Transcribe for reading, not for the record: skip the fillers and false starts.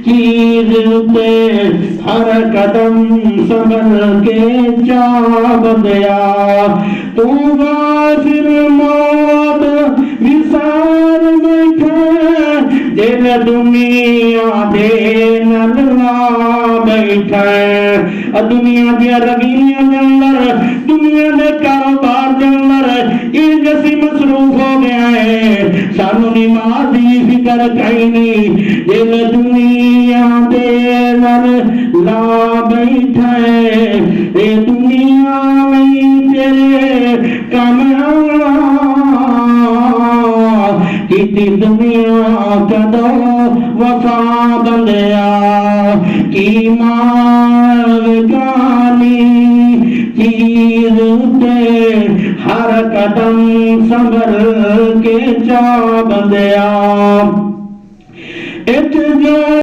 चीज पे हर कदम संभल के चा बंदिया तू गाफिर मौत विसार बैठे दिल दुनिया दे नलवा बैठे दुनिया दिया रगीनिया के अंदर दुनिया के कारोबार के अंदर ये जैसी मसरूफ हो गया है सानू नमाज की फिक्र कहीं नहीं दिल दुनिया दे नल ला बैठे ये दुनिया में तेरे कम की दुनिया कदो वफा बंदिया की मार गानी चीज पे हर कदम संभल के चा बंदिया।